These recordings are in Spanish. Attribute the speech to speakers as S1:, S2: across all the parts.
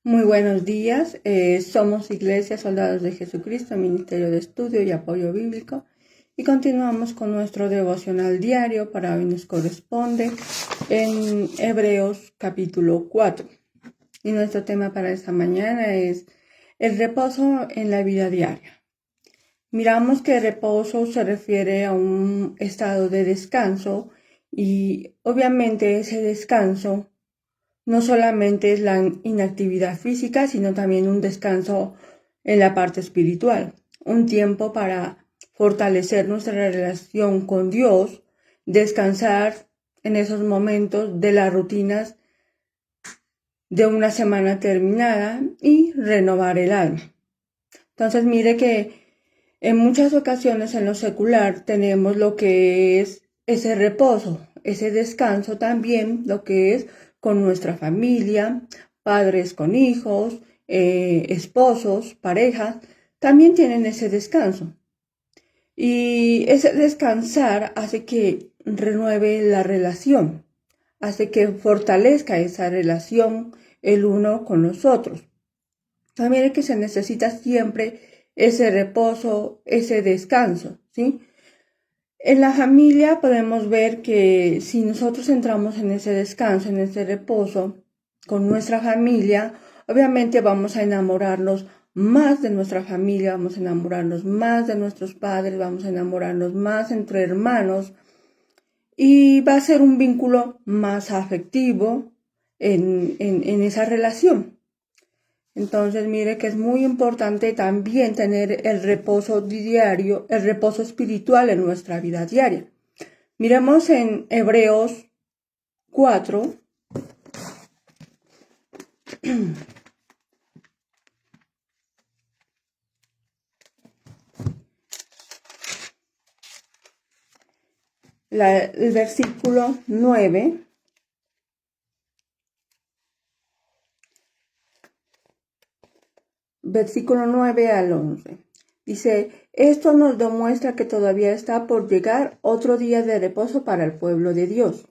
S1: Muy buenos días, somos Iglesia Soldados de Jesucristo, Ministerio de Estudio y Apoyo Bíblico, y continuamos con nuestro devocional diario. Para hoy nos corresponde en Hebreos capítulo 4. Y nuestro tema para esta mañana es el reposo en la vida diaria. Miramos que reposo se refiere a un estado de descanso y obviamente ese descanso no solamente es la inactividad física, sino también un descanso en la parte espiritual, un tiempo para fortalecer nuestra relación con Dios, descansar en esos momentos de las rutinas de una semana terminada y renovar el alma. Entonces mire que en muchas ocasiones en lo secular tenemos lo que es ese reposo, ese descanso también, lo que es con nuestra familia, padres con hijos, esposos, parejas, también tienen ese descanso. Y ese descansar hace que renueve la relación, hace que fortalezca esa relación el uno con los otros. También es que se necesita siempre ese reposo, ese descanso, ¿sí? En la familia podemos ver que si nosotros entramos en ese descanso, en ese reposo con nuestra familia, obviamente vamos a enamorarnos más de nuestra familia, vamos a enamorarnos más de nuestros padres, vamos a enamorarnos más entre hermanos y va a ser un vínculo más afectivo en esa relación. Entonces, mire que es muy importante también tener el reposo diario, el reposo espiritual en nuestra vida diaria. Miremos en Hebreos 4, el versículo 9. Versículo 9 al 11. Dice, esto nos demuestra que todavía está por llegar otro día de reposo para el pueblo de Dios.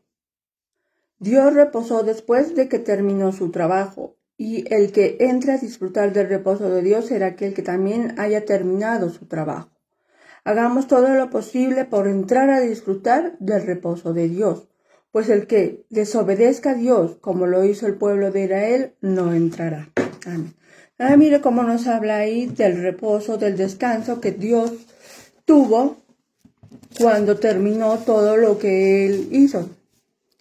S1: Dios reposó después de que terminó su trabajo, y el que entre a disfrutar del reposo de Dios será aquel que también haya terminado su trabajo. Hagamos todo lo posible por entrar a disfrutar del reposo de Dios, pues el que desobedezca a Dios, como lo hizo el pueblo de Israel, no entrará. Amén. Ahora mire cómo nos habla ahí del reposo, del descanso que Dios tuvo cuando terminó todo lo que Él hizo,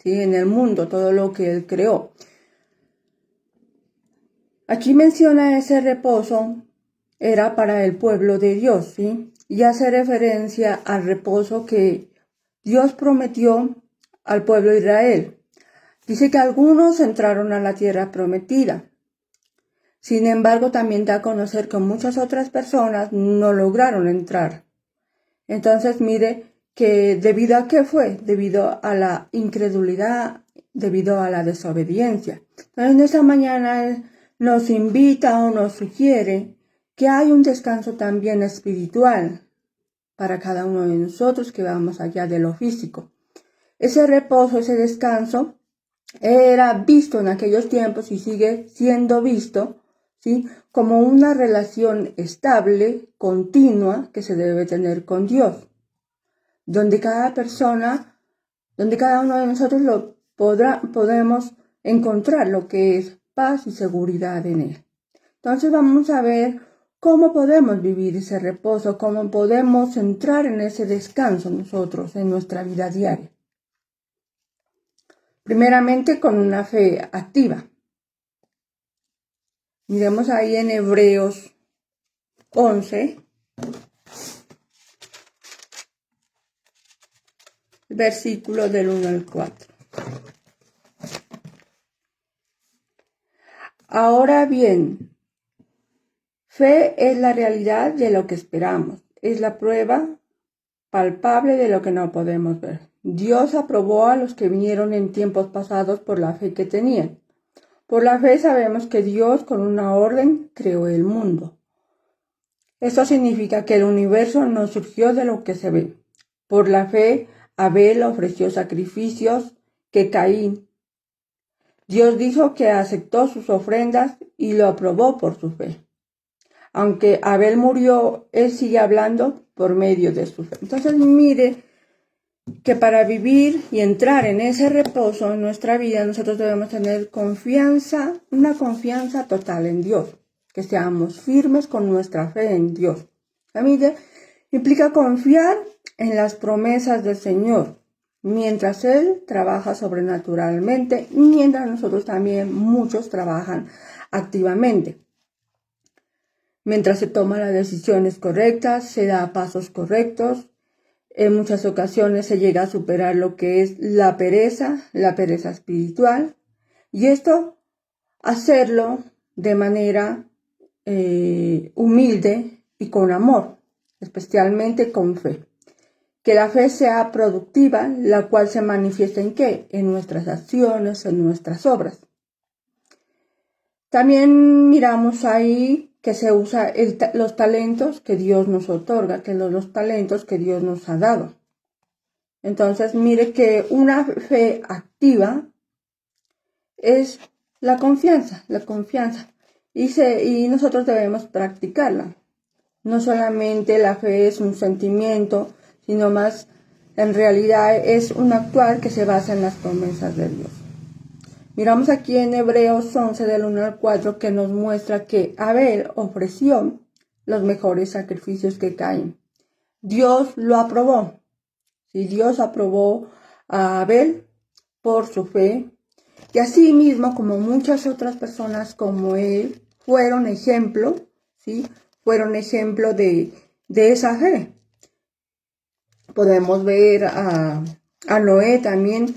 S1: ¿sí? En el mundo, todo lo que Él creó. Aquí menciona ese reposo, era para el pueblo de Dios, ¿sí? Y hace referencia al reposo que Dios prometió al pueblo de Israel. Dice que algunos entraron a la tierra prometida. Sin embargo, también da a conocer que muchas otras personas no lograron entrar. Entonces, mire que debido a qué fue, debido a la incredulidad, debido a la desobediencia. Entonces, en esta mañana nos invita o nos sugiere que hay un descanso también espiritual para cada uno de nosotros que va más allá de lo físico. Ese reposo, ese descanso, era visto en aquellos tiempos y sigue siendo visto, ¿sí?, como una relación estable, continua, que se debe tener con Dios, donde cada persona, donde cada uno de nosotros podemos encontrar lo que es paz y seguridad en Él. Entonces vamos a ver cómo podemos vivir ese reposo, cómo podemos entrar en ese descanso nosotros en nuestra vida diaria. Primeramente con una fe activa. Miremos ahí en Hebreos 11, versículo del 1 al 4. Ahora bien, fe es la realidad de lo que esperamos, es la prueba palpable de lo que no podemos ver. Dios aprobó a los que vinieron en tiempos pasados por la fe que tenían. Por la fe sabemos que Dios, con una orden, creó el mundo. Esto significa que el universo no surgió de lo que se ve. Por la fe, Abel ofreció sacrificios que Caín. Dios dijo que aceptó sus ofrendas y lo aprobó por su fe. Aunque Abel murió, él sigue hablando por medio de su fe. Entonces mire que para vivir y entrar en ese reposo en nuestra vida, nosotros debemos tener confianza, una confianza total en Dios, que seamos firmes con nuestra fe en Dios. Mire, implica confiar en las promesas del Señor, mientras Él trabaja sobrenaturalmente y mientras nosotros también muchos trabajan activamente. Mientras se toman las decisiones correctas, se da pasos correctos, en muchas ocasiones se llega a superar lo que es la pereza espiritual, y esto hacerlo de manera humilde y con amor, especialmente con fe. Que la fe sea productiva, la cual se manifiesta ¿en qué? En nuestras acciones, en nuestras obras. También miramos ahí que se usa los talentos que Dios nos otorga, que los talentos que Dios nos ha dado. Entonces, mire que una fe activa es la confianza. Y nosotros debemos practicarla. No solamente la fe es un sentimiento, sino más en realidad es un actuar que se basa en las promesas de Dios. Miramos aquí en Hebreos 11 del 1 al 4 que nos muestra que Abel ofreció los mejores sacrificios que caen. Dios lo aprobó. Sí, Dios aprobó a Abel por su fe. Y así mismo como muchas otras personas como él fueron ejemplo, ¿sí? Fueron ejemplo de esa fe. Podemos ver a Noé también,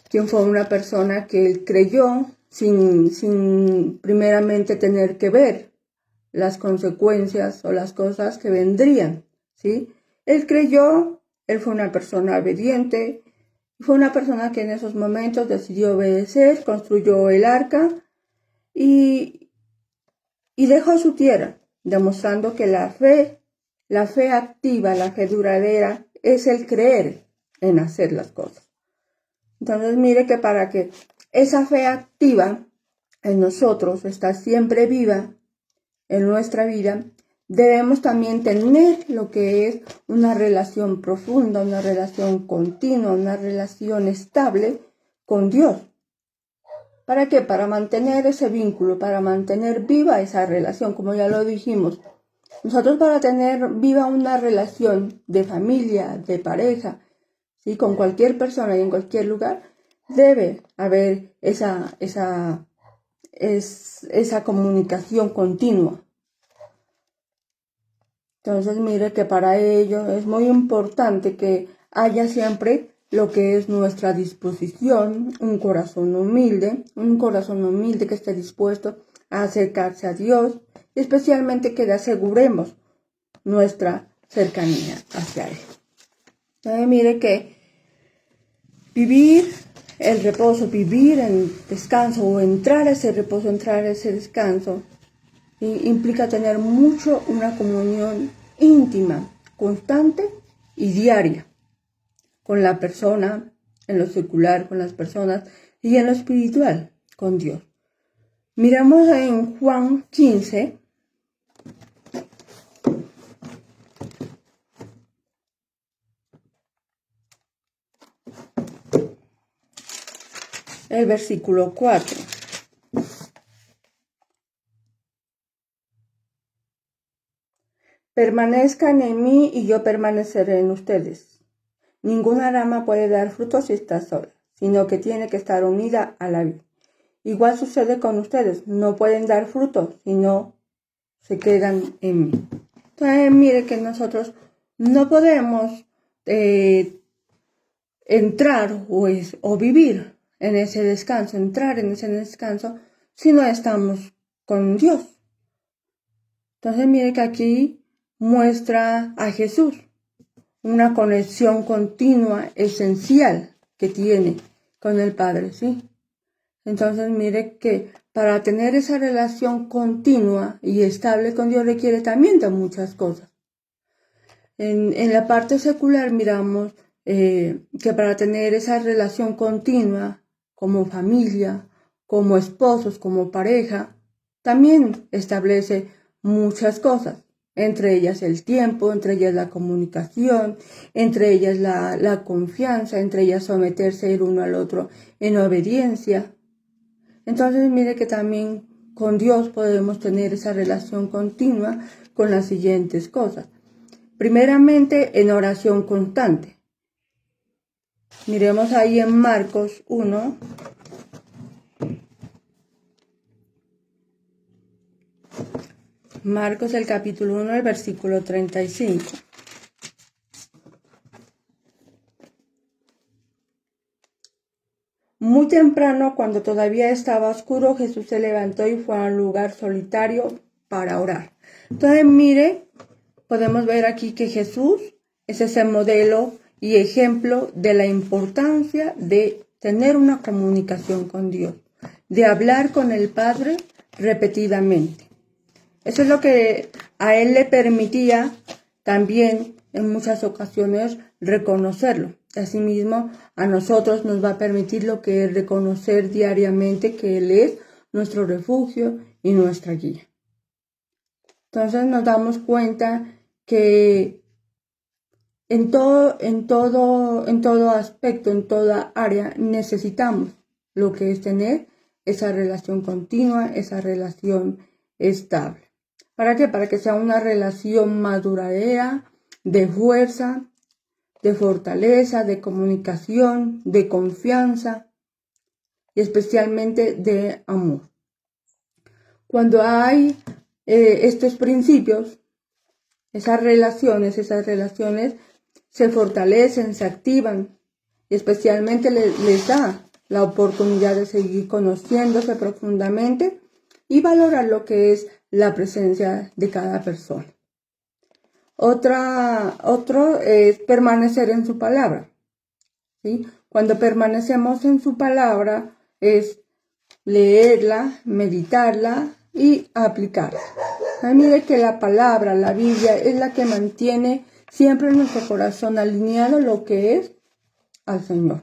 S1: quien fue una persona que él creyó sin primeramente tener que ver las consecuencias o las cosas que vendrían, ¿sí? Él creyó, él fue una persona obediente, fue una persona que en esos momentos decidió obedecer, construyó el arca y dejó su tierra, demostrando que la fe activa, la fe duradera, es el creer en hacer las cosas. Entonces mire que para que esa fe activa en nosotros está siempre viva en nuestra vida, debemos también tener lo que es una relación profunda, una relación continua, una relación estable con Dios. ¿Para qué? Para mantener ese vínculo, para mantener viva esa relación, como ya lo dijimos. Nosotros para tener viva una relación de familia, de pareja, ¿sí? Con cualquier persona y en cualquier lugar, debe haber esa comunicación continua. Entonces mire que para ello es muy importante que haya siempre lo que es nuestra disposición, un corazón humilde que esté dispuesto a acercarse a Dios, y especialmente que le aseguremos nuestra cercanía hacia Él. Entonces mire que vivir el reposo, vivir en descanso o entrar a ese reposo, entrar a ese descanso, implica tener una comunión íntima, constante y diaria con la persona, en lo secular, con las personas, y en lo espiritual, con Dios. Miramos en Juan 15, el versículo 4. Permanezcan en mí y yo permaneceré en ustedes. Ninguna rama puede dar fruto si está sola, sino que tiene que estar unida a la vid. Igual sucede con ustedes, no pueden dar fruto si no se quedan en mí. Entonces, mire que nosotros no podemos entrar o vivir en ese descanso, entrar en ese descanso, si no estamos con Dios. Entonces, mire que aquí muestra a Jesús una conexión continua, esencial, que tiene con el Padre, ¿sí? Entonces, mire que para tener esa relación continua y estable con Dios requiere también de muchas cosas. En la parte secular miramos que para tener esa relación continua como familia, como esposos, como pareja, también establece muchas cosas, entre ellas el tiempo, entre ellas la comunicación, entre ellas la confianza, entre ellas someterse el uno al otro en obediencia. Entonces mire que también con Dios podemos tener esa relación continua con las siguientes cosas. Primeramente, en oración constante. Miremos ahí en Marcos 1. Marcos el capítulo 1, el versículo 35. Muy temprano, cuando todavía estaba oscuro, Jesús se levantó y fue a un lugar solitario para orar. Entonces, mire, podemos ver aquí que Jesús es ese modelo y ejemplo de la importancia de tener una comunicación con Dios, de hablar con el Padre repetidamente. Eso es lo que a él le permitía también en muchas ocasiones reconocerlo. Asimismo, a nosotros nos va a permitir lo que es reconocer diariamente que Él es nuestro refugio y nuestra guía. Entonces nos damos cuenta que en todo aspecto, en toda área, necesitamos lo que es tener esa relación continua, esa relación estable. ¿Para qué? Para que sea una relación más duradera, de fuerza, de fortaleza, de comunicación, de confianza y especialmente de amor. Cuando hay estos principios, esas relaciones se fortalecen, se activan y especialmente les da la oportunidad de seguir conociéndose profundamente y valorar lo que es la presencia de cada persona. Otro es permanecer en su palabra, ¿sí? Cuando permanecemos en su palabra es leerla, meditarla y aplicarla. Mire que la palabra, la Biblia, es la que mantiene siempre nuestro corazón alineado lo que es al Señor.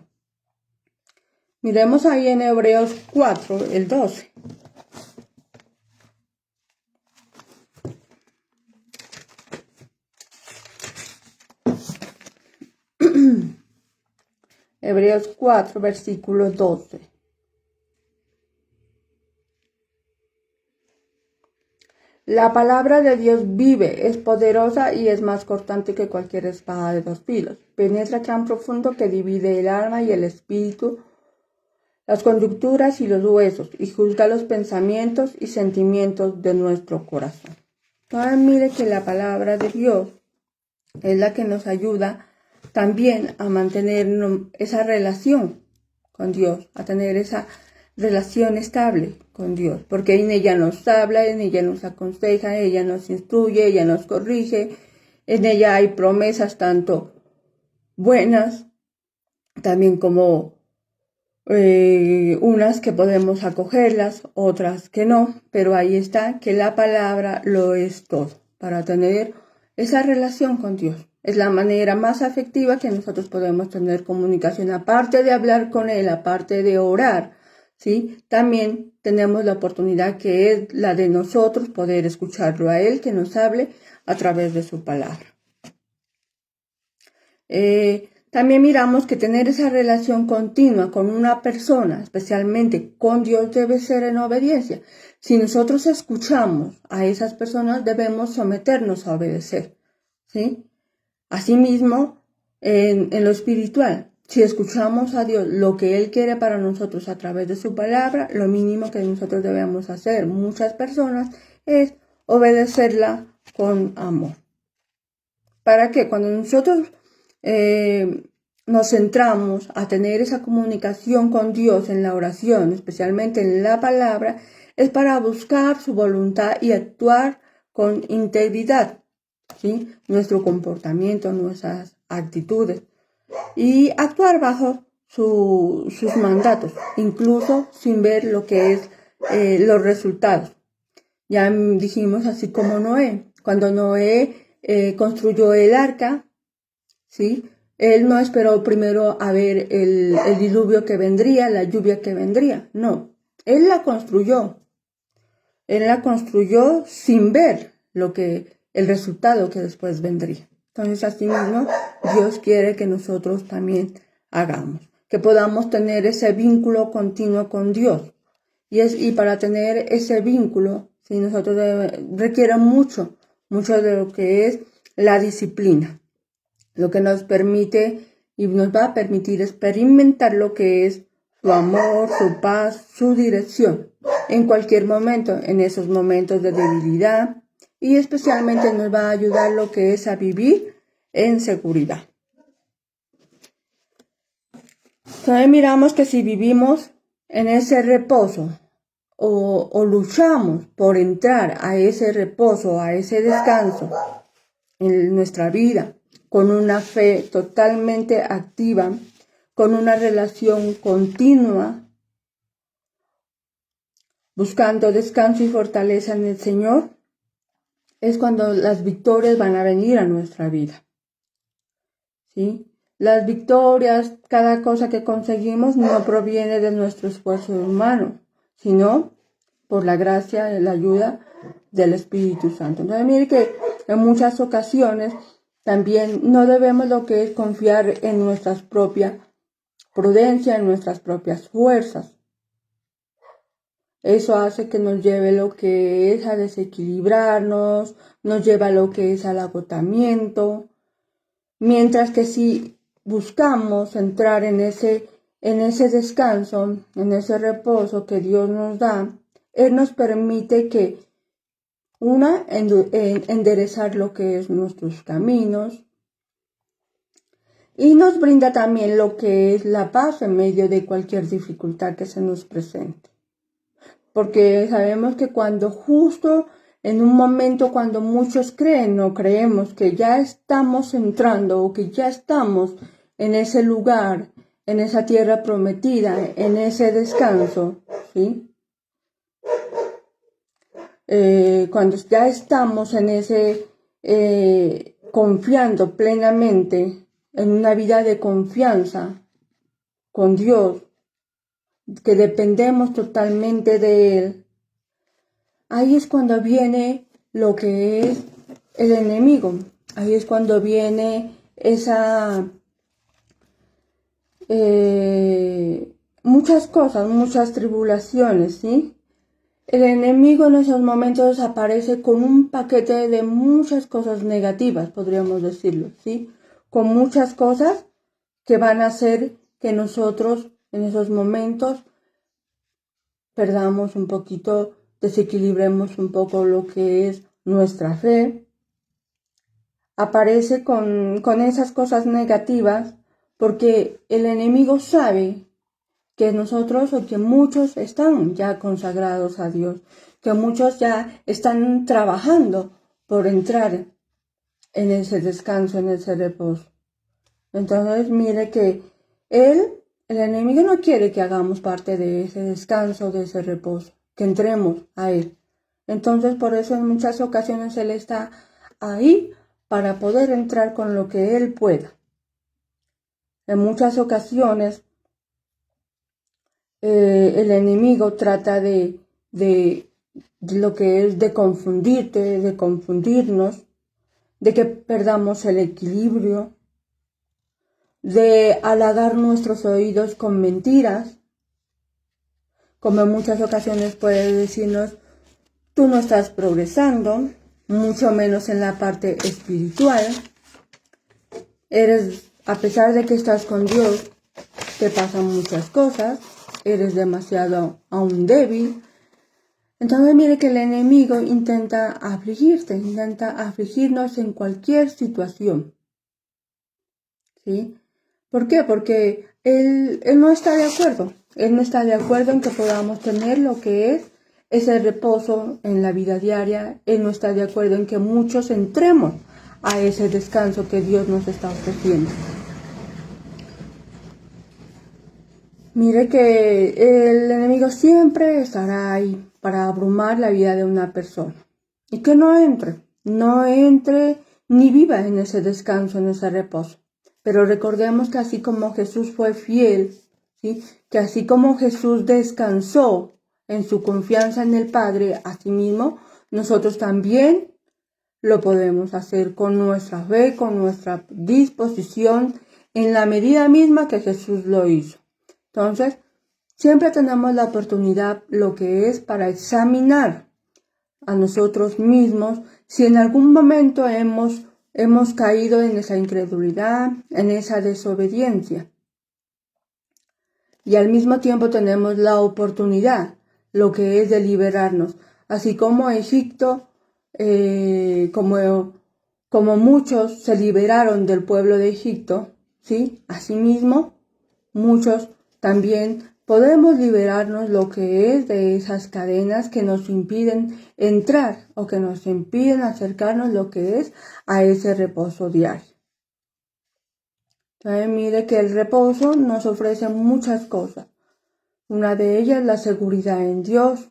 S1: Miremos ahí en Hebreos 4, el 12. Hebreos 4, versículo 12. La palabra de Dios vive, es poderosa y es más cortante que cualquier espada de 2 filos. Penetra tan profundo que divide el alma y el espíritu, las conducturas y los huesos, y juzga los pensamientos y sentimientos de nuestro corazón. Ahora mire que la palabra de Dios es la que nos ayuda también a mantener esa relación con Dios, a tener esa relación estable con Dios, porque en ella nos habla, en ella nos aconseja, ella nos instruye, ella nos corrige, en ella hay promesas tanto buenas, también como unas que podemos acogerlas, otras que no, pero ahí está que la palabra lo es todo para tener esa relación con Dios. Es la manera más afectiva que nosotros podemos tener comunicación, aparte de hablar con Él, aparte de orar, ¿sí? También tenemos la oportunidad que es la de nosotros poder escucharlo a Él, que nos hable a través de su palabra. También miramos que tener esa relación continua con una persona, especialmente con Dios, debe ser en obediencia. Si nosotros escuchamos a esas personas, debemos someternos a obedecer, ¿sí? Asimismo, en lo espiritual, si escuchamos a Dios lo que Él quiere para nosotros a través de su palabra, lo mínimo que nosotros debemos hacer, muchas personas, es obedecerla con amor. ¿Para qué? Cuando nosotros nos centramos a tener esa comunicación con Dios en la oración, especialmente en la palabra, es para buscar su voluntad y actuar con integridad, ¿sí? Nuestro comportamiento, nuestras actitudes y actuar bajo sus mandatos, incluso sin ver lo que es los resultados. Ya dijimos, así como Noé, cuando Noé construyó el arca, ¿sí? Él no esperó primero a ver el diluvio que vendría, la lluvia que vendría, no. Él la construyó. Él la construyó sin ver el resultado que después vendría. Entonces, asimismo, Dios quiere que nosotros también hagamos, que podamos tener ese vínculo continuo con Dios. Y para tener ese vínculo, ¿sí? Nosotros requiere mucho de lo que es la disciplina, lo que nos permite y nos va a permitir experimentar lo que es su amor, su paz, su dirección, en cualquier momento, en esos momentos de debilidad, y especialmente nos va a ayudar lo que es a vivir en seguridad. Entonces miramos que si vivimos en ese reposo o luchamos por entrar a ese reposo, a ese descanso en nuestra vida, con una fe totalmente activa, con una relación continua, buscando descanso y fortaleza en el Señor, es cuando las victorias van a venir a nuestra vida. ¿Sí? Las victorias, cada cosa que conseguimos no proviene de nuestro esfuerzo humano, sino por la gracia y la ayuda del Espíritu Santo. Entonces, mire que en muchas ocasiones también no debemos lo que es confiar en nuestra propia prudencia, en nuestras propias fuerzas. Eso hace que nos lleve lo que es a desequilibrarnos, nos lleva a lo que es al agotamiento, mientras que si buscamos entrar en ese descanso, en ese reposo que Dios nos da, Él nos permite que enderezar lo que es nuestros caminos, y nos brinda también lo que es la paz en medio de cualquier dificultad que se nos presente. Porque sabemos que cuando justo en un momento cuando muchos creen o creemos que ya estamos entrando o que ya estamos en ese lugar, en esa tierra prometida, en ese descanso, ¿sí? Cuando ya estamos en ese confiando plenamente en una vida de confianza con Dios, que dependemos totalmente de Él, ahí es cuando viene lo que es el enemigo. Ahí es cuando viene muchas cosas, muchas tribulaciones, ¿sí? El enemigo en esos momentos aparece con un paquete de muchas cosas negativas, podríamos decirlo, ¿sí? Con muchas cosas que van a hacer que nosotros en esos momentos perdamos un poquito, desequilibremos un poco lo que es nuestra fe. Aparece con esas cosas negativas porque el enemigo sabe que nosotros o que muchos están ya consagrados a Dios, que muchos ya están trabajando por entrar en ese descanso, en ese reposo. Entonces mire que el enemigo no quiere que hagamos parte de ese descanso, de ese reposo, que entremos a Él. Entonces por eso en muchas ocasiones Él está ahí para poder entrar con lo que Él pueda. En muchas ocasiones el enemigo trata de lo que es de confundirte, de confundirnos, de que perdamos el equilibrio, de halagar nuestros oídos con mentiras, como en muchas ocasiones puede decirnos, tú no estás progresando, mucho menos en la parte espiritual, a pesar de que estás con Dios, te pasan muchas cosas, eres demasiado aún débil. Entonces mire que el enemigo intenta afligirte, intenta afligirnos en cualquier situación, ¿sí? ¿Por qué? Porque él no está de acuerdo. Él no está de acuerdo en que podamos tener lo que es ese reposo en la vida diaria. Él no está de acuerdo en que muchos entremos a ese descanso que Dios nos está ofreciendo. Mire que el enemigo siempre estará ahí para abrumar la vida de una persona. Y que no entre ni viva en ese descanso, en ese reposo. Pero recordemos que así como Jesús fue fiel, ¿sí? Que así como Jesús descansó en su confianza en el Padre, asimismo, nosotros también lo podemos hacer con nuestra fe, con nuestra disposición, en la medida misma que Jesús lo hizo. Entonces, siempre tenemos la oportunidad, lo que es para examinar a nosotros mismos, si en algún momento hemos caído en esa incredulidad, en esa desobediencia. Y al mismo tiempo tenemos la oportunidad, lo que es de liberarnos. Así como Egipto, como muchos se liberaron del pueblo de Egipto, ¿sí? Asimismo, muchos también podemos liberarnos lo que es de esas cadenas que nos impiden entrar o que nos impiden acercarnos lo que es a ese reposo diario. Entonces, mire que el reposo nos ofrece muchas cosas. Una de ellas, la seguridad en Dios,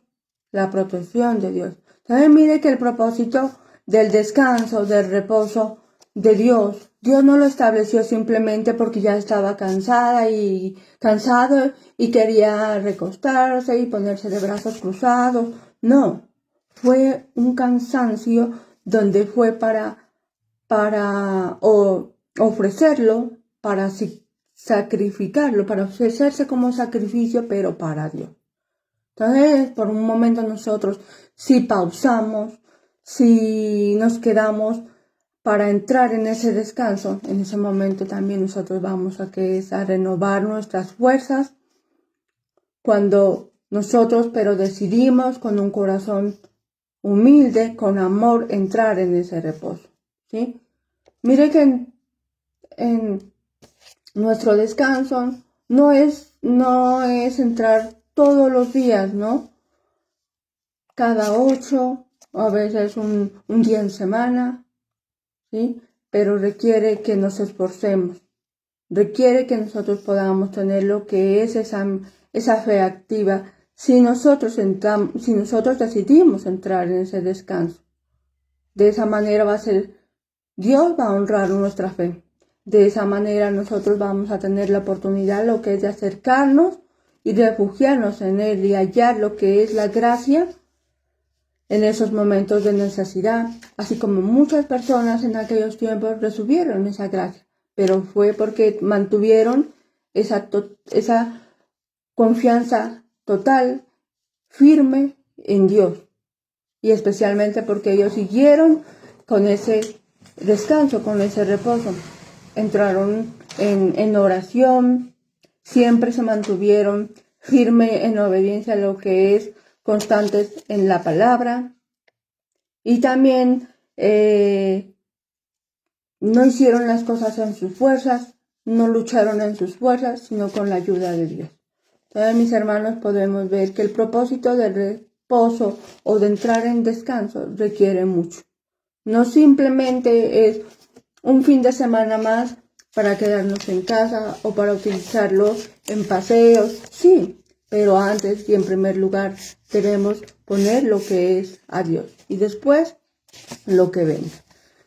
S1: la protección de Dios. Entonces, mire que el propósito del descanso, del reposo de Dios no lo estableció simplemente porque ya estaba cansado y quería recostarse y ponerse de brazos cruzados. No, fue un cansancio donde fue para ofrecerlo, para sacrificarlo, para ofrecerse como sacrificio, pero para Dios. Entonces, por un momento nosotros, si pausamos, si nos quedamos para entrar en ese descanso, en ese momento también nosotros vamos a renovar nuestras fuerzas, cuando nosotros, pero decidimos con un corazón humilde, con amor, entrar en ese reposo, ¿sí? Mire que en nuestro descanso no es entrar todos los días, ¿no? Cada 8, a veces un día en semana, ¿sí? Pero requiere que nos esforcemos, requiere que nosotros podamos tener lo que es esa fe activa, si nosotros decidimos entrar en ese descanso. De esa manera Dios va a honrar nuestra fe. De esa manera nosotros vamos a tener la oportunidad, lo que es de acercarnos y refugiarnos en Él y hallar lo que es la gracia en esos momentos de necesidad, así como muchas personas en aquellos tiempos recibieron esa gracia, pero fue porque mantuvieron esa confianza total, firme en Dios, y especialmente porque ellos siguieron con ese descanso, con ese reposo, entraron en oración, siempre se mantuvieron firme en obediencia a lo que es constantes en la palabra, y también no hicieron las cosas en sus fuerzas, no lucharon en sus fuerzas, sino con la ayuda de Dios. Entonces, mis hermanos, podemos ver que el propósito del reposo o de entrar en descanso requiere mucho. No simplemente es un fin de semana más para quedarnos en casa o para utilizarlo en paseos, sí, pero antes y en primer lugar debemos poner lo que es a Dios y después lo que venga.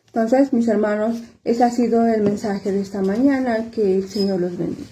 S1: Entonces, mis hermanos, ese ha sido el mensaje de esta mañana. Que el Señor los bendiga.